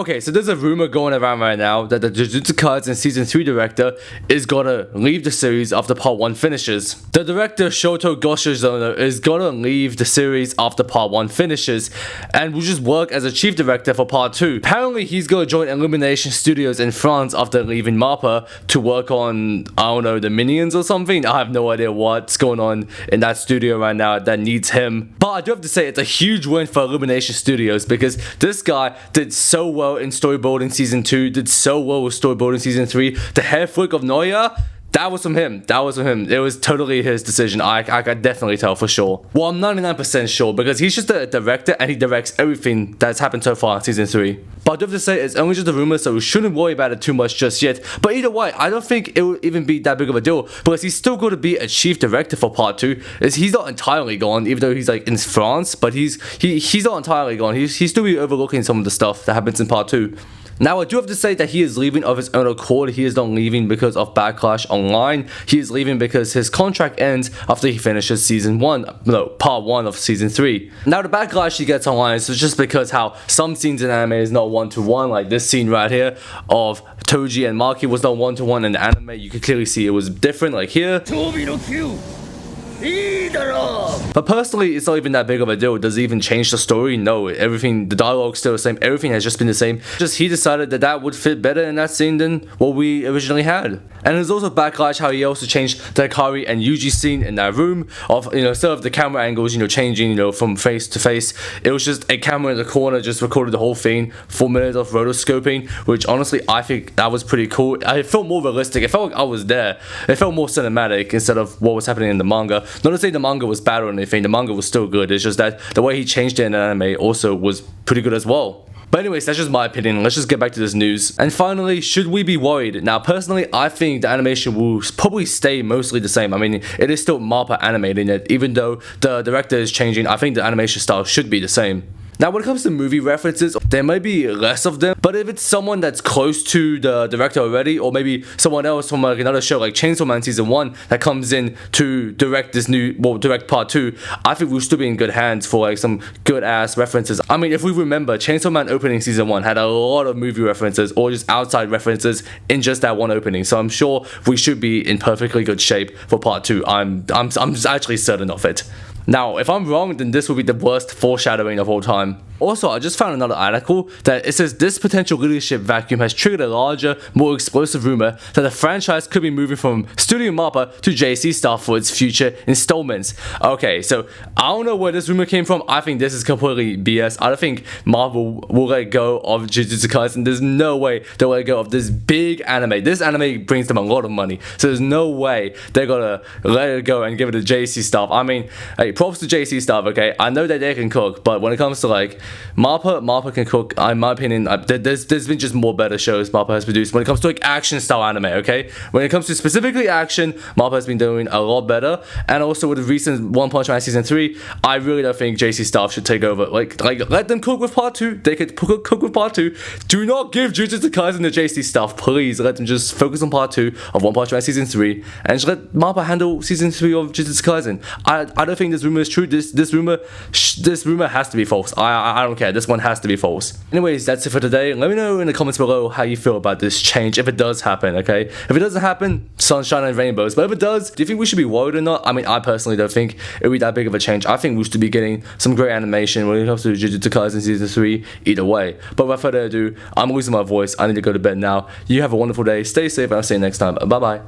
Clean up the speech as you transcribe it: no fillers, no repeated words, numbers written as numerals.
Okay, so there's a rumor going around right now that the Jujutsu Kaisen Season 3 director is gonna leave the series after Part 1 finishes. The director Shouta is gonna leave the series after Part 1 finishes and will just work as a chief director for Part 2. Apparently, he's gonna join Illumination Studios in France after leaving Mappa to work on, I don't know, the Minions or something. I have no idea what's going on in that studio right now that needs him. But I do have to say, it's a huge win for Illumination Studios because this guy did so well in storyboarding Season 2, did so well with storyboarding Season 3. The hair flick of Noya, that was from him. It was totally his decision. I can definitely tell for sure. Well, I'm 99% sure because he's just a director and he directs everything that's happened so far in Season 3. But I do have to say, it's only just a rumor, so we shouldn't worry about it too much just yet. But either way, I don't think it will even be that big of a deal because he's still going to be a chief director for Part 2. He's not entirely gone, even though he's like in France, but he's not entirely gone. He's still be overlooking some of the stuff that happens in Part 2. Now, I do have to say that he is leaving of his own accord. He is not leaving because of Backlash Online. He is leaving because his contract ends after he finishes Part 1 of Season 3. Now, the Backlash he gets online is just because how some scenes in anime is not one-to-one, like this scene right here of Toji and Maki was not one-to-one in the anime. You can clearly see it was different, like here. But personally, it's not even that big of a deal. Does it even change the story? No, everything, the dialogue's still the same. Everything has just been the same. Just he decided that would fit better in that scene than what we originally had. And there's also Backlash how he also changed the Hikari and Yuji scene in that room of, instead of the camera angles, changing, from face to face, it was just a camera in the corner just recorded the whole thing, 4 minutes of rotoscoping, which honestly, I think that was pretty cool. It felt more realistic. It felt like I was there. It felt more cinematic instead of what was happening in the manga. Not to say the manga was bad or anything, the manga was still good. It's just that the way he changed it in anime also was pretty good as well. But anyways, that's just my opinion. Let's just get back to this news. And finally, should we be worried? Now, personally, I think the animation will probably stay mostly the same. I mean, it is still Mappa animating it. Even though the director is changing, I think the animation style should be the same. Now, when it comes to movie references, there might be less of them, but if it's someone that's close to the director already, or maybe someone else from like another show like Chainsaw Man Season 1 that comes in to direct direct Part 2, I think we'll still be in good hands for like some good ass references. I mean, if we remember, Chainsaw Man opening Season 1 had a lot of movie references or just outside references in just that one opening, so I'm sure we should be in perfectly good shape for Part 2. I'm actually certain of it. Now, if I'm wrong, then this will be the worst foreshadowing of all time. Also, I just found another article that it says this potential leadership vacuum has triggered a larger, more explosive rumor that the franchise could be moving from Studio Mappa to JC staff for its future installments. Okay, so I don't know where this rumor came from. I think this is completely BS. I don't think Marvel will let go of Jujutsu Kaisen. There's no way they'll let go of this big anime. This anime brings them a lot of money, so there's no way they're gonna let it go and give it to JC staff. I mean, hey, props to JC staff, okay? I know that they can cook, but when it comes to like Mappa can cook. In my opinion, there's been just more better shows Mappa has produced when it comes to like action style anime, okay? When it comes to specifically action, Mappa has been doing a lot better. And also with the recent One Punch Man Season 3, I really don't think JC staff should take over. Like let them cook with Part 2. They could cook with Part 2. Do not give Jujutsu Kaisen to JC staff, please. Let them just focus on Part 2 of One Punch Man Season 3 and just let Mappa handle Season 3 of Jujutsu Kaisen. I don't think this rumor is true. This rumor has to be false. I don't care. This one has to be false. Anyways, that's it for today. Let me know in the comments below how you feel about this change, if it does happen, okay? If it doesn't happen, sunshine and rainbows. But if it does, do you think we should be worried or not? I mean, I personally don't think it would be that big of a change. I think we should be getting some great animation when it comes to Jujutsu Kaisen Season 3 either way. But without further ado, I'm losing my voice. I need to go to bed now. You have a wonderful day. Stay safe and I'll see you next time. Bye-bye.